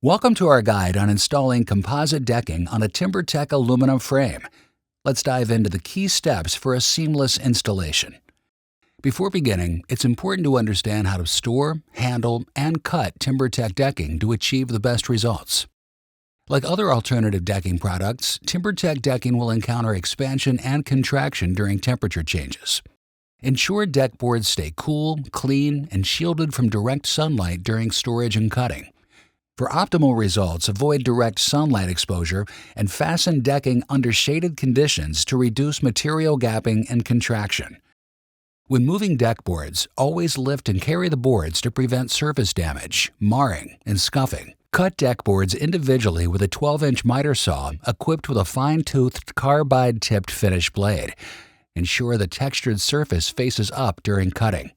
Welcome to our guide on installing composite decking on a TimberTech aluminum frame. Let's dive into the key steps for a seamless installation. Before beginning, it's important to understand how to store, handle, and cut TimberTech decking to achieve the best results. Like other alternative decking products, TimberTech decking will encounter expansion and contraction during temperature changes. Ensure deck boards stay cool, clean, and shielded from direct sunlight during storage and cutting. For optimal results, avoid direct sunlight exposure and fasten decking under shaded conditions to reduce material gapping and contraction. When moving deck boards, always lift and carry the boards to prevent surface damage, marring, and scuffing. Cut deck boards individually with a 12-inch miter saw equipped with a fine-toothed carbide-tipped finish blade. Ensure the textured surface faces up during cutting.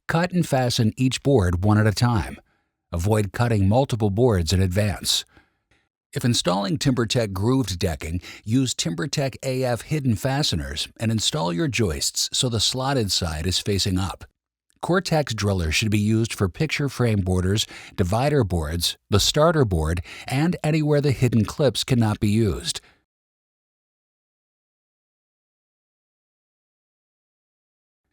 Cut and fasten each board one at a time. Avoid cutting multiple boards in advance. If installing TimberTech grooved decking, use TimberTech AF hidden fasteners and install your joists so the slotted side is facing up. Cortex drillers should be used for picture frame borders, divider boards, the starter board, and anywhere the hidden clips cannot be used.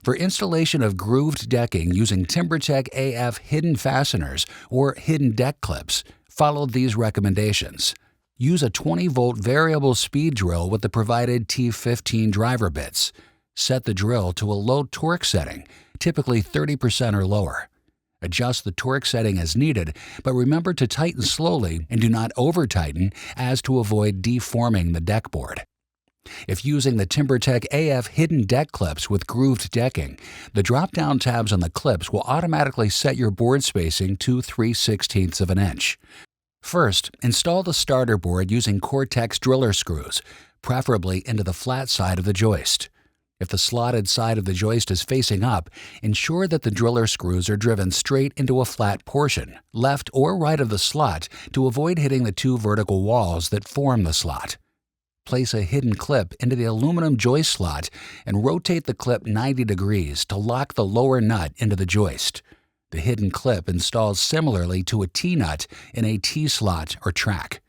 For installation of grooved decking using TimberTech AF hidden fasteners or hidden deck clips, follow these recommendations. Use a 20-volt variable speed drill with the provided T15 driver bits. Set the drill to a low torque setting, typically 30% or lower. Adjust the torque setting as needed, but remember to tighten slowly and do not over-tighten as to avoid deforming the deck board. If using the TimberTech AF hidden deck clips with grooved decking, the drop-down tabs on the clips will automatically set your board spacing to 3/16 of an inch. First, install the starter board using Cortex driller screws, preferably into the flat side of the joist. If the slotted side of the joist is facing up, ensure that the driller screws are driven straight into a flat portion, left or right of the slot, to avoid hitting the two vertical walls that form the slot. Place a hidden clip into the aluminum joist slot and rotate the clip 90 degrees to lock the lower nut into the joist. The hidden clip installs similarly to a T-nut in a T-slot or track.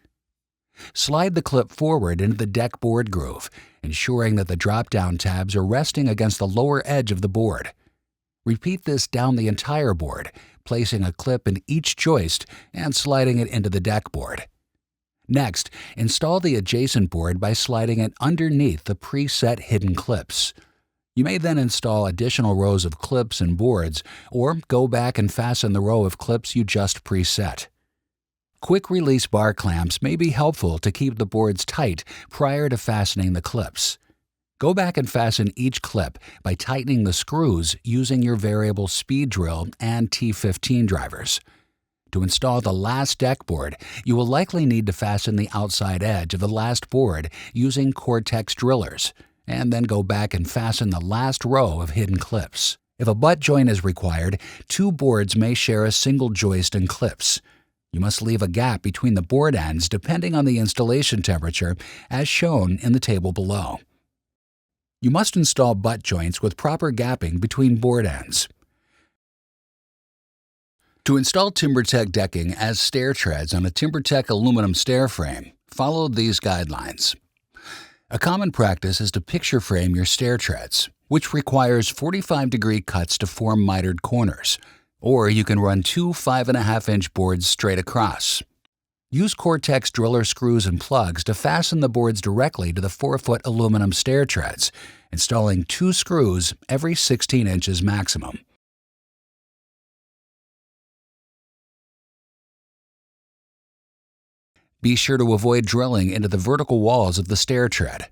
Slide the clip forward into the deck board groove, ensuring that the drop-down tabs are resting against the lower edge of the board. Repeat this down the entire board, placing a clip in each joist and sliding it into the deck board. Next, install the adjacent board by sliding it underneath the preset hidden clips. You may then install additional rows of clips and boards, or go back and fasten the row of clips you just preset. Quick release bar clamps may be helpful to keep the boards tight prior to fastening the clips. Go back and fasten each clip by tightening the screws using your variable speed drill and T15 drivers. To install the last deck board, you will likely need to fasten the outside edge of the last board using Cortex drillers, and then go back and fasten the last row of hidden clips. If a butt joint is required, two boards may share a single joist and clips. You must leave a gap between the board ends depending on the installation temperature, as shown in the table below. You must install butt joints with proper gapping between board ends. To install TimberTech decking as stair treads on a TimberTech aluminum stair frame, follow these guidelines. A common practice is to picture frame your stair treads, which requires 45-degree cuts to form mitered corners, or you can run two 5.5-inch boards straight across. Use Cortex driller screws and plugs to fasten the boards directly to the 4-foot aluminum stair treads, installing 2 screws every 16 inches maximum. Be sure to avoid drilling into the vertical walls of the stair tread.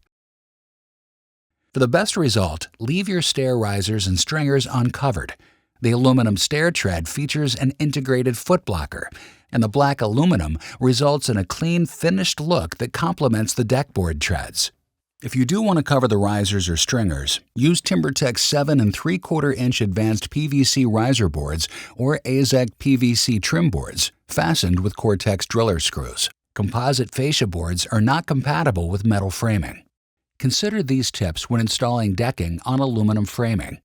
For the best result, leave your stair risers and stringers uncovered. The aluminum stair tread features an integrated foot blocker, and the black aluminum results in a clean, finished look that complements the deck board treads. If you do want to cover the risers or stringers, use TimberTech 7 3/4-inch advanced PVC riser boards or AZEK PVC trim boards, fastened with Cortex driller screws. Composite fascia boards are not compatible with metal framing. Consider these tips when installing decking on aluminum framing.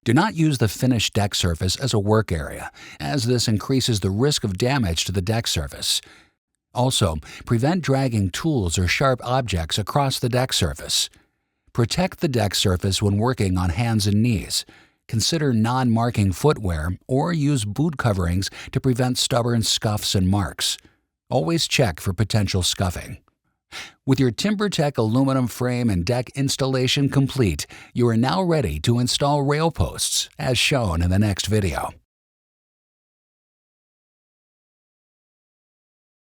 Do not use the finished deck surface as a work area, as this increases the risk of damage to the deck surface. Also, prevent dragging tools or sharp objects across the deck surface. Protect the deck surface when working on hands and knees. Consider non-marking footwear or use boot coverings to prevent stubborn scuffs and marks. Always check for potential scuffing. With your TimberTech aluminum frame and deck installation complete, you are now ready to install rail posts, as shown in the next video.